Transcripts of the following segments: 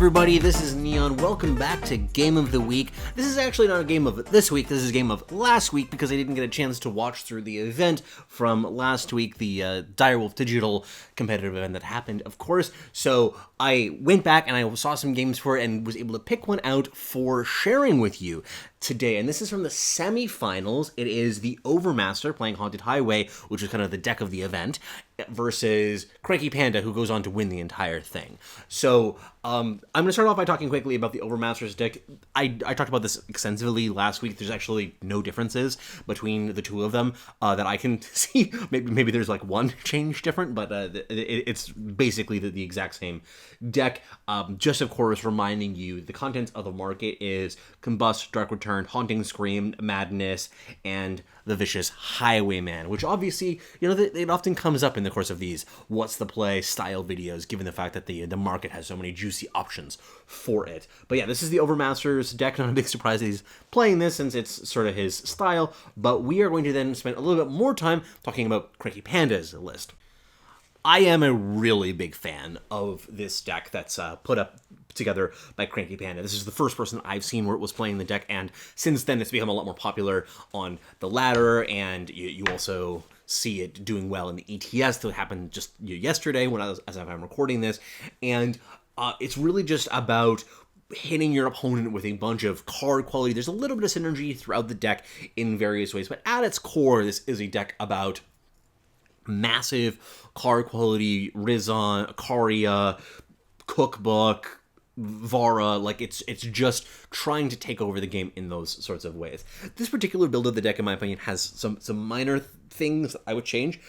everybody, this is Neon. Welcome back to Game of the Week. This is actually not a game of this week, this is a game of last week because I didn't get a chance to watch through the event from last week, the Direwolf Digital competitive event that happened, of course. So I went back and I saw some games for it and was able to pick one out for sharing with you today. And this is from the semifinals. It is the Overmaster playing Haunted Highway, which is kind of the deck of the event, versus CrankyPanda, who goes on to win the entire thing. So I'm going to start off by talking quickly about the Overmaster's deck. I talked about this extensively last week. There's actually no differences between the two of them that I can see. Maybe there's like one change different, but it's basically the exact same deck. Just, of course, reminding you the contents of the market is Combust, Dark Return, Haunting Scream, Madness, and the Vicious Highwayman, which obviously, you know, it often comes up in the course of these what's the play style videos, given the fact that the market has so many juicy options for it. But yeah, this is the Overmaster's deck. Not a big surprise that he's playing this since it's sort of his style, but we are going to then spend a little bit more time talking about CrankyPanda's list. I am a really big fan of this deck that's put up together by CrankyPanda. This is the first person I've seen where it was playing the deck, and since then it's become a lot more popular on the ladder, and you also see it doing well in the ETS that happened just yesterday as I'm recording this, and it's really just about hitting your opponent with a bunch of card quality. There's a little bit of synergy throughout the deck in various ways, but at its core, this is a deck about massive card quality, Rizon, Akaria, Cookbook, Vara. Like, it's just trying to take over the game in those sorts of ways. This particular build of the deck, in my opinion, has some minor things I would change.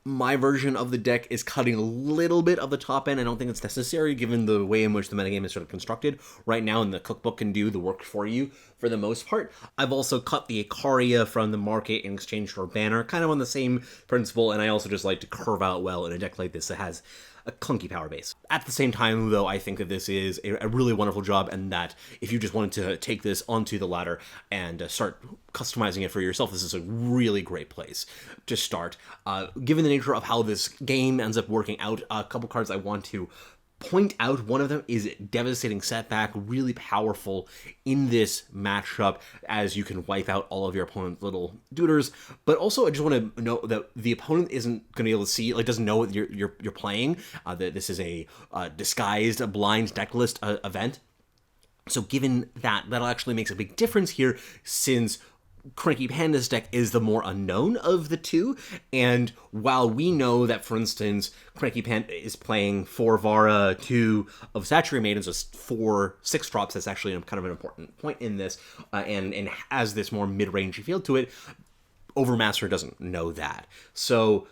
My version of the deck is cutting a little bit of the top end. I don't think it's necessary given the way in which the metagame is sort of constructed right now, and the Cookbook can do the work for you for the most part. I've also cut the Akaria from the market in exchange for a banner, kind of on the same principle, and I also just like to curve out well in a deck like this that has a clunky power base. At the same time, though, I think that this is a really wonderful job, and that if you just wanted to take this onto the ladder and start customizing it for yourself, this is a really great place to start. Given the nature of how this game ends up working out, a couple cards I want to point out. One of them is Devastating Setback, really powerful in this matchup as you can wipe out all of your opponent's little duders. But also, I just want to note that the opponent isn't going to be able to see, like, doesn't know what you're playing. That this is a disguised, a blind deck list event. So given that, that actually makes a big difference here, since CrankyPanda's deck is the more unknown of the two, and while we know that, for instance, CrankyPanda is playing 4 Vara, 2 of Saturday Maidens, so 4 6-drops, that's actually kind of an important point in this, and has this more mid-range feel to it. Overmaster doesn't know that. So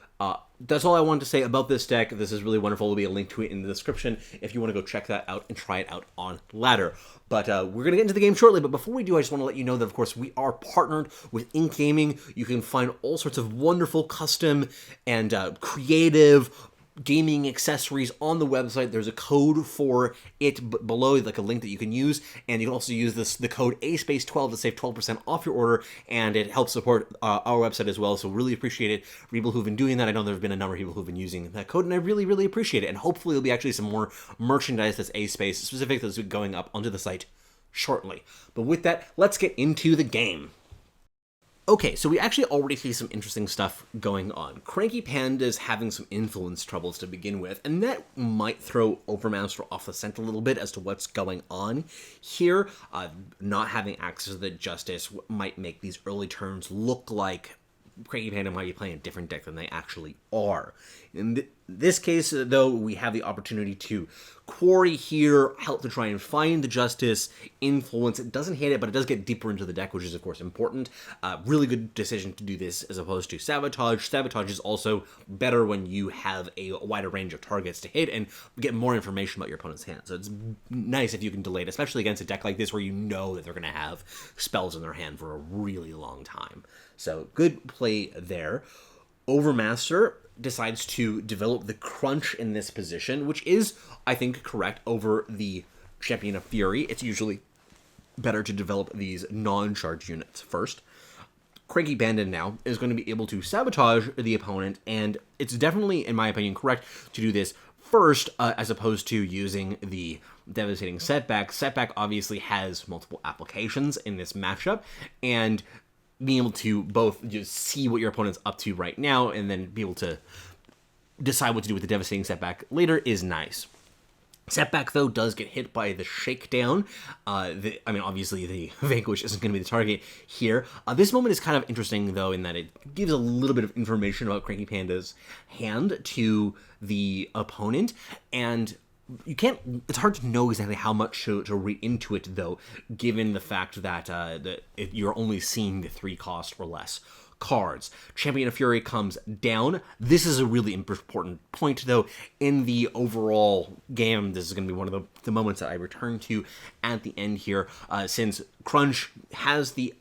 that's all I wanted to say about this deck. This is really wonderful. There'll be a link to it in the description if you want to go check that out and try it out on ladder. But we're going to get into the game shortly. But before we do, I just want to let you know that, of course, we are partnered with Ink Gaming. You can find all sorts of wonderful custom and creative gaming accessories on the website. There's a code for it below, like a link that you can use, and you can also use the code a+space12 to save 12% off your order, and it helps support our website as well. So really appreciate it for people who've been doing that. I know there have been a number of people who've been using that code, and I really, really appreciate it. And hopefully there'll be actually some more merchandise that's A-Space specific that's going up onto the site shortly. But with that, let's get into the game. Okay, so we actually already see some interesting stuff going on. CrankyPanda's having some influence troubles to begin with, and that might throw Overmaster off the scent a little bit as to what's going on here. Not having access to the Justice might make these early turns look like CrankyPanda might be playing a different deck than they actually are. In this case, though, we have the opportunity to quarry here, help to try and find the Justice, influence. It doesn't hit it, but it does get deeper into the deck, which is, of course, important. Really good decision to do this as opposed to Sabotage. Sabotage is also better when you have a wider range of targets to hit and get more information about your opponent's hand. So it's nice if you can delay it, especially against a deck like this where you know that they're going to have spells in their hand for a really long time. So good play there. Overmaster decides to develop the Crunch in this position, which is, I think, correct over the Champion of Fury. It's usually better to develop these non-charge units first. CrankyPanda now is going to be able to sabotage the opponent, and it's definitely, in my opinion, correct to do this first, as opposed to using the devastating setback. Setback obviously has multiple applications in this matchup, and being able to both just see what your opponent's up to right now and then be able to decide what to do with the devastating setback later is nice. Setback, though, does get hit by the shakedown. Obviously, the Vanquish isn't going to be the target here. This moment is kind of interesting, though, in that it gives a little bit of information about CrankyPanda's hand to the opponent, and it's hard to know exactly how much to read into it, though, given the fact that you're only seeing the 3 cost or less cards. Champion of Fury comes down. This is a really important point, though, in the overall game. This is going to be one of the moments that I return to at the end here, since Crunch has the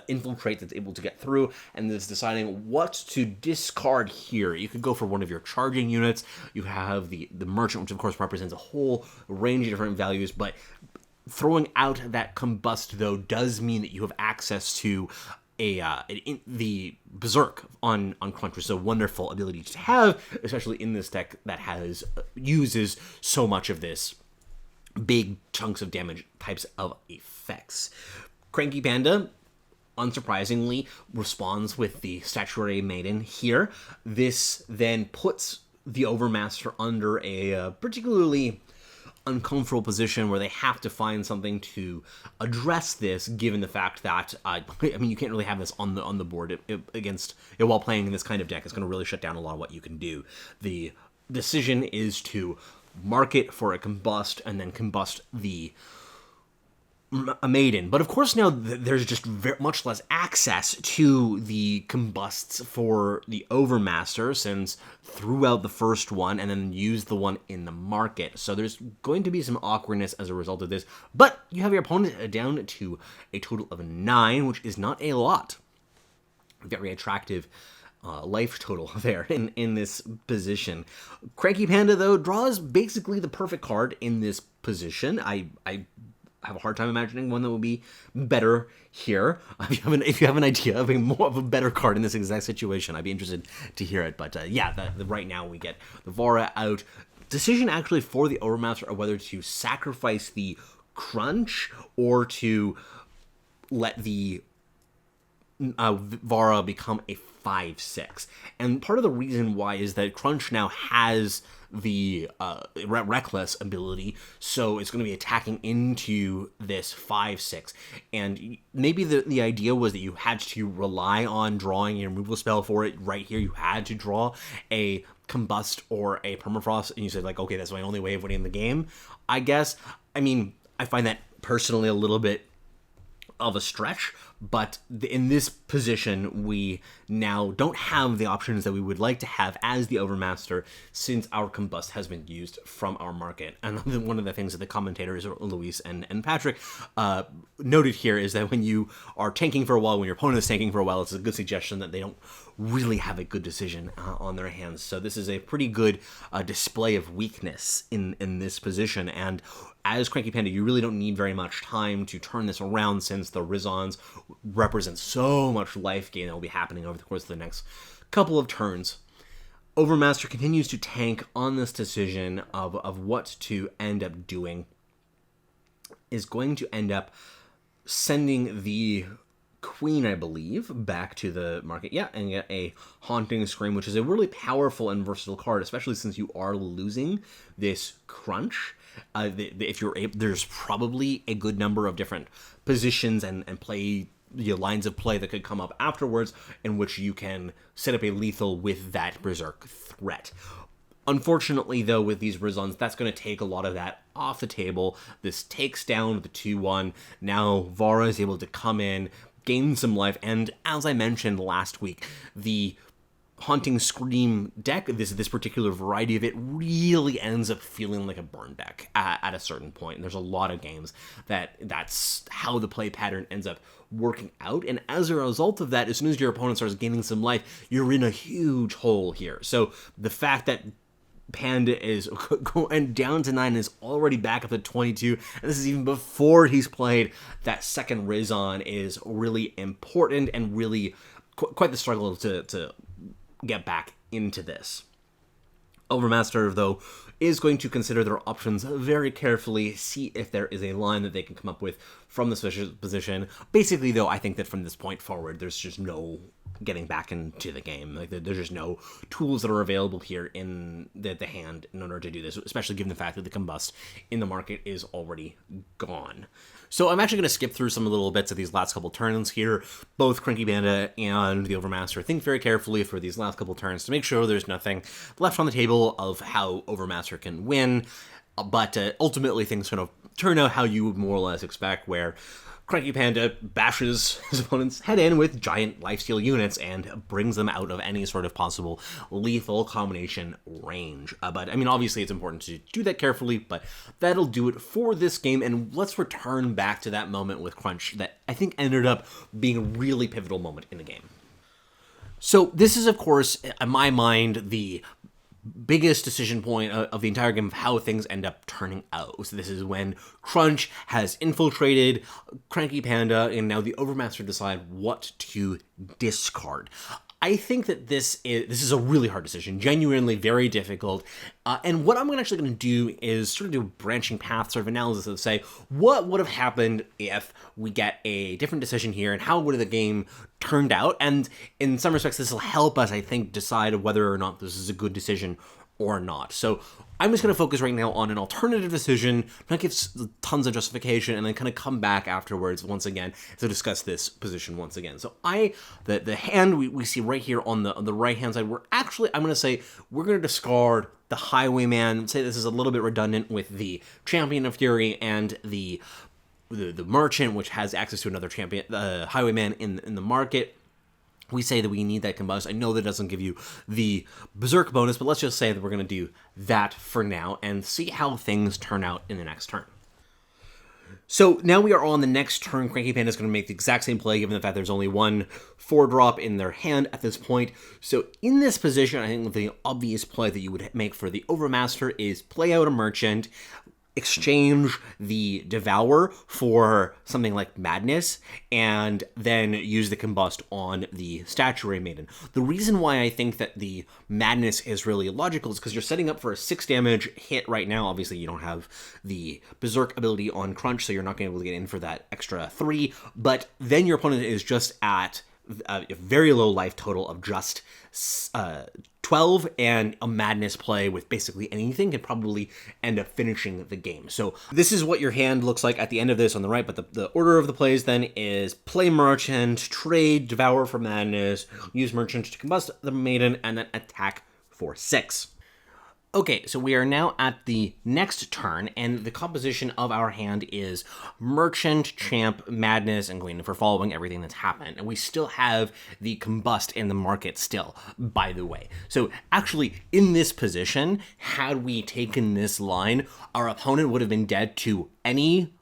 infiltrate that's able to get through and is deciding what to discard here. You could go for one of your charging units. You have the Merchant, which of course represents a whole range of different values, but throwing out that Combust, though, does mean that you have access to the Berserk on Crunch, which is a wonderful ability to have, especially in this deck that uses so much of this big chunks of damage types of effects. CrankyPanda, unsurprisingly, responds with the Statuary Maiden here. This then puts the Overmaster under a particularly uncomfortable position where they have to find something to address this, given the fact that you can't really have this on the board against while playing in this kind of deck. It's going to really shut down a lot of what you can do. The decision is to mark it for a Combust and then combust a Maiden. But of course now there's just much less access to the combusts for the Overmaster, since threw out the first one and then used the one in the market. So there's going to be some awkwardness as a result of this. But you have your opponent down to a total of 9, which is not a lot. Very attractive life total there in this position. CrankyPanda, though, draws basically the perfect card in this position. I have a hard time imagining one that would be better here. If you have an idea of a better card in this exact situation, I'd be interested to hear it. But right now we get the Vara out. Decision actually for the Overmaster of whether to sacrifice the Crunch or to let the Vara become a 5/6. And part of the reason why is that Crunch now has the Reckless ability, so it's going to be attacking into this 5/6. And maybe the idea was that you had to rely on drawing a removal spell for it. Right here, you had to draw a Combust or a Permafrost, and you said, like, okay, that's my only way of winning the game, I guess. I mean, I find that personally a little bit of a stretch, but in this position, we now don't have the options that we would like to have as the Overmaster, since our Combust has been used from our market. And one of the things that the commentators, Luis and Patrick, noted here is that when you are tanking for a while, when your opponent is tanking for a while, it's a good suggestion that they don't really have a good decision on their hands. So this is a pretty good display of weakness in this position, and as CrankyPanda, you really don't need very much time to turn this around, since the Rizons represent so much life gain that will be happening over the course of the next couple of turns. Overmaster continues to tank on this decision of what to end up doing. Is going to end up sending the Queen, I believe, back to the market. Yeah, and get a Haunting Scream, which is a really powerful and versatile card, especially since you are losing this Crunch. If you're able, there's probably a good number of different positions and play lines of play that could come up afterwards in which you can set up a lethal with that Berserk threat. Unfortunately, though, with these Rizons, that's going to take a lot of that off the table. This takes down the 2/1. Now Vara is able to come in, gain some life, and as I mentioned last week, the Haunting Scream deck, this particular variety of it, really ends up feeling like a burn deck at a certain point. And there's a lot of games that's how the play pattern ends up working out. And as a result of that, as soon as your opponent starts gaining some life, you're in a huge hole here. So the fact that Panda is going down to 9 is already back up to 22, and this is even before he's played that second Rizon, is really important and really quite the struggle to get back into this. Overmaster, though, is going to consider their options very carefully, see if there is a line that they can come up with from this position. Basically, though, I think that from this point forward, there's just no getting back into the game. Like, there's just no tools that are available here in the hand in order to do this, especially given the fact that the combust in the market is already gone. So I'm actually going to skip through some little bits of these last couple turns here. Both CrankyPanda and the Overmaster think very carefully for these last couple turns to make sure there's nothing left on the table of how Overmaster can win, but ultimately things kind of turn out how you would more or less expect, where CrankyPanda bashes his opponent's head in with giant lifesteal units and brings them out of any sort of possible lethal combination range. But, I mean, obviously it's important to do that carefully, but that'll do it for this game, and let's return back to that moment with Crunch that I think ended up being a really pivotal moment in the game. So this is, of course, in my mind, the biggest decision point of the entire game of how things end up turning out. So this is when Crunch has infiltrated CrankyPanda, and now the Overmaster decide what to discard. I think that this is a really hard decision, genuinely very difficult. And what I'm actually going to do is sort of do a branching path sort of analysis of say, what would have happened if we get a different decision here, and how would the game turned out? And in some respects, this will help us, I think, decide whether or not this is a good decision or not. So I'm just going to focus right now on an alternative decision, not give tons of justification, and then kind of come back afterwards once again to discuss this position once again. So the hand we see right here on the right hand side, I'm going to say we're going to discard the Highwayman. Say this is a little bit redundant with the Champion of Fury and the Merchant, which has access to another champion, the Highwayman in the market. We say that we need that combust. I know that doesn't give you the Berserk bonus, but let's just say that we're going to do that for now and see how things turn out in the next turn. So now we are on the next turn. CrankyPanda is going to make the exact same play, given the fact there's only one 4-drop in their hand at this point. So in this position, I think the obvious play that you would make for the Overmaster is play out a Merchant, exchange the Devour for something like Madness, and then use the combust on the Statuary Maiden. The reason why I think that the Madness is really logical is because you're setting up for a 6 damage hit right now. Obviously, you don't have the Berserk ability on Crunch, so you're not going to be able to get in for that extra 3, but then your opponent is just at a very low life total of just 12, and a Madness play with basically anything could probably end up finishing the game. So this is what your hand looks like at the end of this on the right, but the order of the plays then is play Merchant, trade Devour for Madness, use Merchant to combust the Maiden, and then attack for 6. Okay, so we are now at the next turn, and the composition of our hand is Merchant, Champ, Madness, and Queen for following everything that's happened. And we still have the combust in the market still, by the way. So actually, in this position, had we taken this line, our opponent would have been dead to any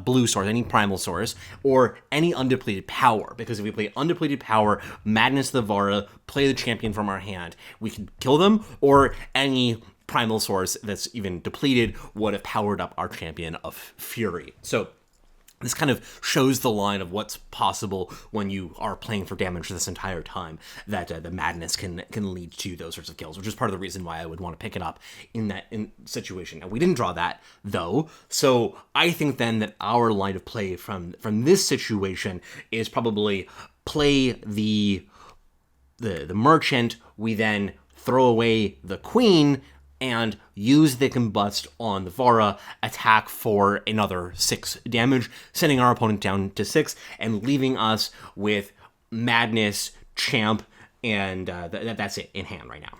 blue source, any primal source, or any undepleted power, because if we play undepleted power, Madness the Vara, play the champion from our hand, we can kill them, or any primal source that's even depleted would have powered up our champion of Fury. So this kind of shows the line of what's possible when you are playing for damage this entire time, that the Madness can lead to those sorts of kills, which is part of the reason why I would want to pick it up in that situation. Now, we didn't draw that, though, so I think then that our line of play from this situation is probably play the Merchant, we then throw away the Queen, and use the combust on the Vara, attack for another 6 damage, sending our opponent down to 6, and leaving us with Madness, Champ, and that's it in hand right now.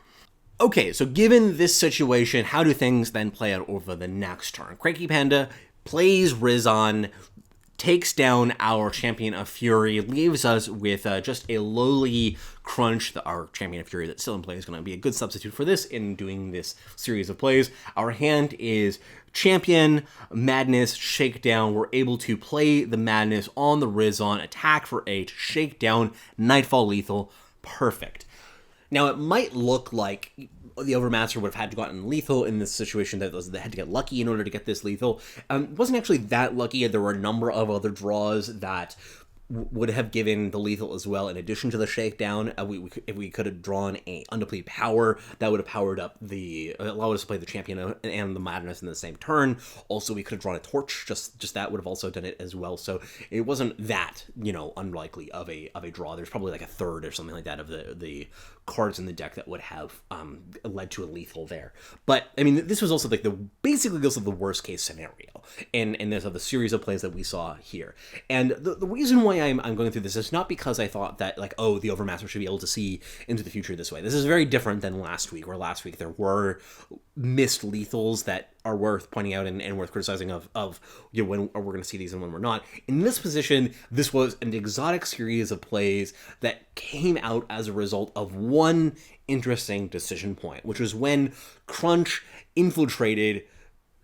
Okay, so given this situation, how do things then play out over the next turn? CrankyPanda plays Rizon, takes down our Champion of Fury, leaves us with just a lowly Crunch. Our Champion of Fury that's still in play is going to be a good substitute for this in doing this series of plays. Our hand is Champion, Madness, Shakedown. We're able to play the Madness on the Rizon, attack for 8, Shakedown, Nightfall Lethal. Perfect. Now, it might look like the Overmaster would have had to gotten lethal in this situation, that they had to get lucky in order to get this lethal. It wasn't actually that lucky. There were a number of other draws that would have given the lethal as well. In addition to the shakedown, if we could have drawn a undepleted power, that would have powered up allowed us to play the champion and the madness in the same turn. Also, we could have drawn a torch. Just that would have also done it as well. So it wasn't that unlikely of a draw. There's probably like a third or something like that of the cards in the deck that would have led to a lethal there. But I mean, this was also like basically this was the worst case scenario in this of the series of plays that we saw here. And the reason why I'm going through this is not because I thought that like, oh, the Overmaster should be able to see into the future this way. This is very different than last week, where last week there were missed lethals that are worth pointing out and worth criticizing of when we're going to see these and when we're not. In this position, this was an exotic series of plays that came out as a result of one interesting decision point, which was when Crunch infiltrated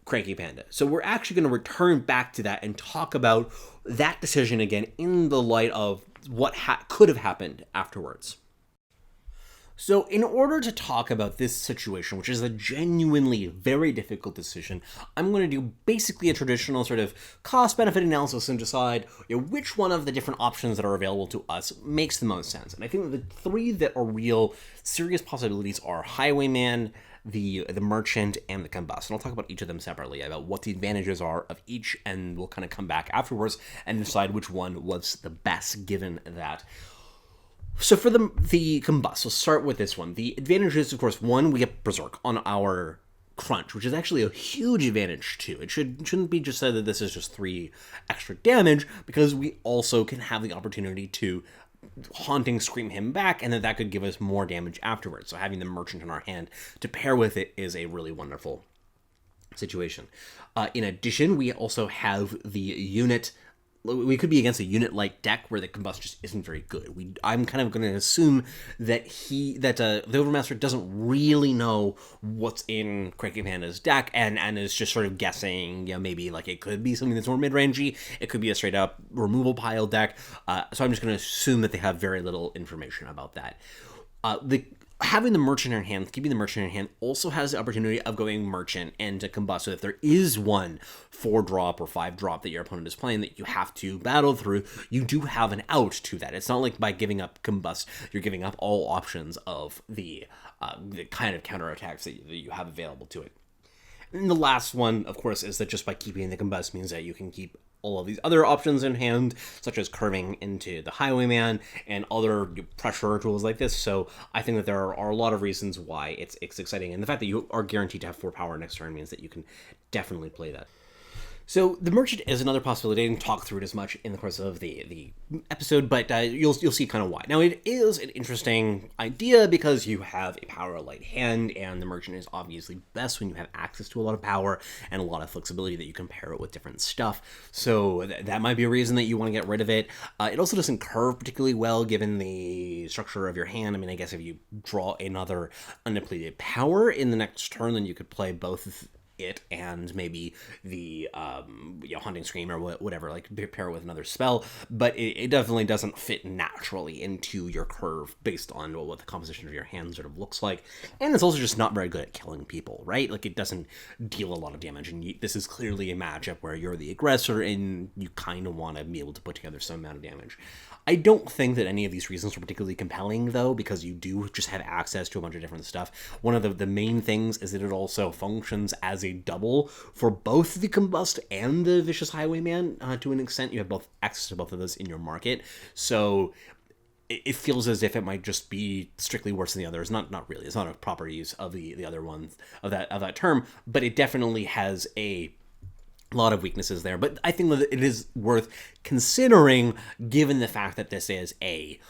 CrankyPanda. So we're actually going to return back to that and talk about that decision again in the light of what could have happened afterwards. So in order to talk about this situation, which is a genuinely very difficult decision, I'm going to do basically a traditional sort of cost-benefit analysis and decide which one of the different options that are available to us makes the most sense. And I think that the three that are real serious possibilities are Highwayman, the Merchant, and the Combust. And I'll talk about each of them separately, about what the advantages are of each, and we'll kind of come back afterwards and decide which one was the best given that. So for the Combust, we'll start with this one. The advantage is, of course, one, we get Berserk on our Crunch, which is actually a huge advantage too. It shouldn't be just said that this is just 3 extra damage, because we also can have the opportunity to Haunting Scream him back, and that could give us more damage afterwards. So having the Merchant in our hand to pair with it is a really wonderful situation. In addition, we also have the unit. We could be against a unit-like deck where the Combust just isn't very good. I'm kind of going to assume that the Overmaster doesn't really know what's in CrankyPanda's deck and is just sort of guessing, maybe like it could be something that's more mid-rangey, it could be a straight-up removal pile deck, so I'm just going to assume that they have very little information about that. Having the Merchant in hand, keeping the Merchant in hand, also has the opportunity of going Merchant and to Combust. So if there is one 4-drop or 5-drop that your opponent is playing that you have to battle through, you do have an out to that. It's not like by giving up Combust, you're giving up all options of the kind of counterattacks that you have available to it. And the last one, of course, is that just by keeping the Combust means that you can keep all of these other options in hand, such as curving into the Highwayman and other pressure tools like this. So I think that there are a lot of reasons why it's exciting. And the fact that you are guaranteed to have 4 power next turn means that you can definitely play that. So the Merchant is another possibility. I didn't talk through it as much in the course of the episode, but you'll see kind of why. Now, it is an interesting idea because you have a power light hand, and the Merchant is obviously best when you have access to a lot of power and a lot of flexibility that you can pair it with different stuff. So that might be a reason that you want to get rid of it. It also doesn't curve particularly well given the structure of your hand. I mean, I guess if you draw another undepleted power in the next turn, then you could play both it and maybe the Haunting Scream or whatever, like pair it with another spell, but it definitely doesn't fit naturally into your curve based on what the composition of your hand sort of looks like. And it's also just not very good at killing people, right? Like, it doesn't deal a lot of damage, and this is clearly a matchup where you're the aggressor and you kind of want to be able to put together some amount of damage. I don't think that any of these reasons are particularly compelling, though, because you do just have access to a bunch of different stuff. One of the main things is that it also functions as a double for both the Combust and the Vicious Highwayman. To an extent, you have both access to both of those in your market, so it feels as if it might just be strictly worse than the others. Not really. It's not a proper use of the other ones of that term, but it definitely has a lot of weaknesses there. But I think that it is worth considering given the fact that this is a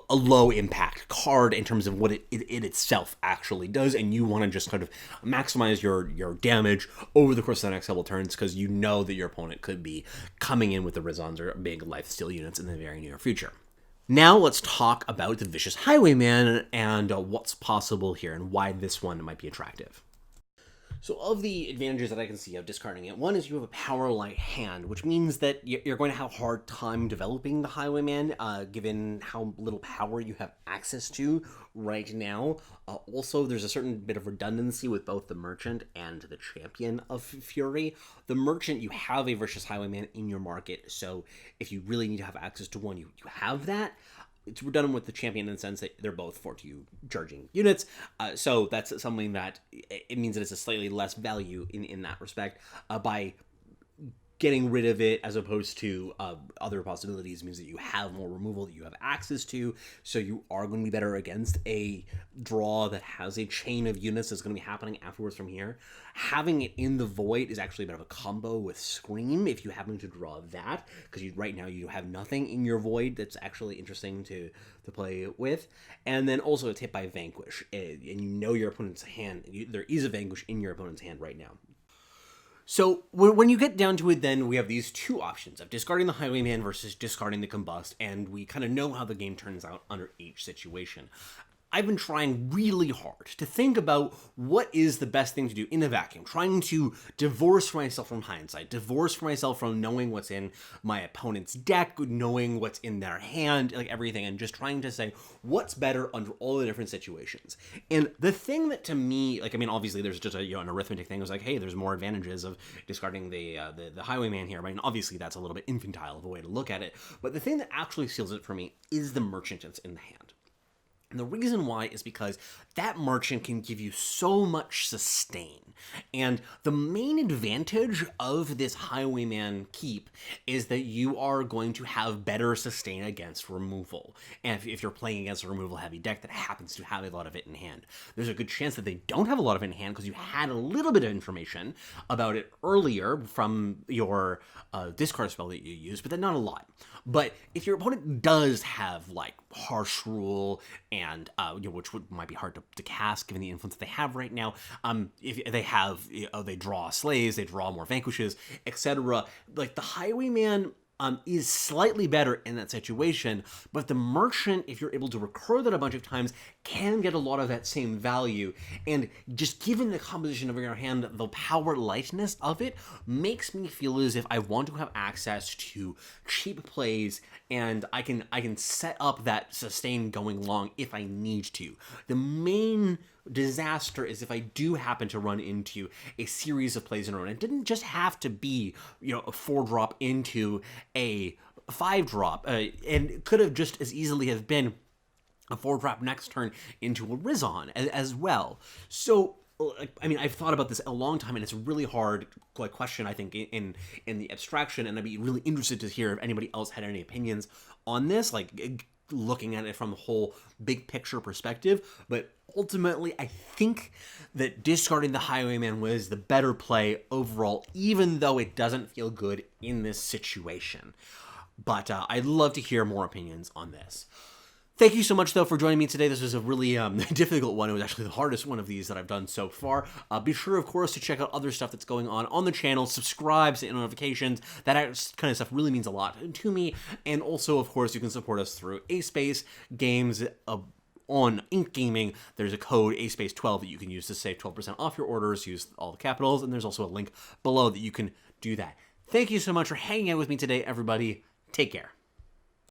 low impact card in terms of what it itself actually does, and you want to just kind of maximize your damage over the course of the next couple turns because you know that your opponent could be coming in with the Rizons or big lifesteal units in the very near future. Now let's talk about the Vicious Highwayman and what's possible here and why this one might be attractive. So of the advantages that I can see of discarding it, one is you have a power light hand, which means that you're going to have a hard time developing the Highwayman, given how little power you have access to right now. Also, there's a certain bit of redundancy with both the Merchant and the Champion of Fury. The Merchant, you have a Vicious Highwayman in your market, so if you really need to have access to one, you have that. It's redundant with the Champion in the sense that they're both 4-2 charging units, so that's something that it means that it's a slightly less value in that respect. By getting rid of it as opposed to other possibilities means that you have more removal that you have access to, so you are going to be better against a draw that has a chain of units that's going to be happening afterwards from here. Having it in the Void is actually a bit of a combo with Scream if you happen to draw that, because right now you have nothing in your Void that's actually interesting to play with. And then also it's hit by Vanquish, and you know your opponent's hand. There is a Vanquish in your opponent's hand right now. So when you get down to it, then we have these two options of discarding the Highwayman versus discarding the Combust, and we kind of know how the game turns out under each situation. I've been trying really hard to think about what is the best thing to do in a vacuum, trying to divorce myself from hindsight, divorce myself from knowing what's in my opponent's deck, knowing what's in their hand, like everything, and just trying to say what's better under all the different situations. And the thing that to me, like, I mean, obviously there's just an arithmetic thing. It was like, hey, there's more advantages of discarding the Highwayman here, right? And obviously that's a little bit infantile of a way to look at it. But the thing that actually seals it for me is the Merchant that's in the hand. And the reason why is because that Merchant can give you so much sustain. And the main advantage of this Highwayman keep is that you are going to have better sustain against removal. And if you're playing against a removal heavy deck that happens to have a lot of it in hand, there's a good chance that they don't have a lot of it in hand because you had a little bit of information about it earlier from your discard spell that you used, but then not a lot. But if your opponent does have like Harsh Rule and which might be hard to cast given the influence they have right now, if they have they draw slaves, they draw more vanquishes, etc. Like the Highwayman is slightly better in that situation, but the Merchant, if you're able to recur that a bunch of times, can get a lot of that same value. And just given the composition of your hand, the power lightness of it makes me feel as if I want to have access to cheap plays, and I can set up that sustain going long if I need to. The main disaster is if I do happen to run into a series of plays in a row. And it didn't just have to be, a 4-drop into a 5-drop, and it could have just as easily have been a 4-drop next turn into a Rizon as well. So, I mean, I've thought about this a long time, and it's a really hard question, I think, in the abstraction, and I'd be really interested to hear if anybody else had any opinions on this, like looking at it from the whole big picture perspective. But ultimately, I think that discarding the Highwayman was the better play overall, even though it doesn't feel good in this situation. But I'd love to hear more opinions on this. Thank you so much, though, for joining me today. This was a really difficult one. It was actually the hardest one of these that I've done so far. Be sure, of course, to check out other stuff that's going on the channel. Subscribe, set notifications. That kind of stuff really means a lot to me. And also, of course, you can support us through a+space games. On Ink Gaming, there's a code a+space12 that you can use to save 12% off your orders. Use all the capitals, and there's also a link below that you can do that. Thank you so much for hanging out with me today, everybody. Take care.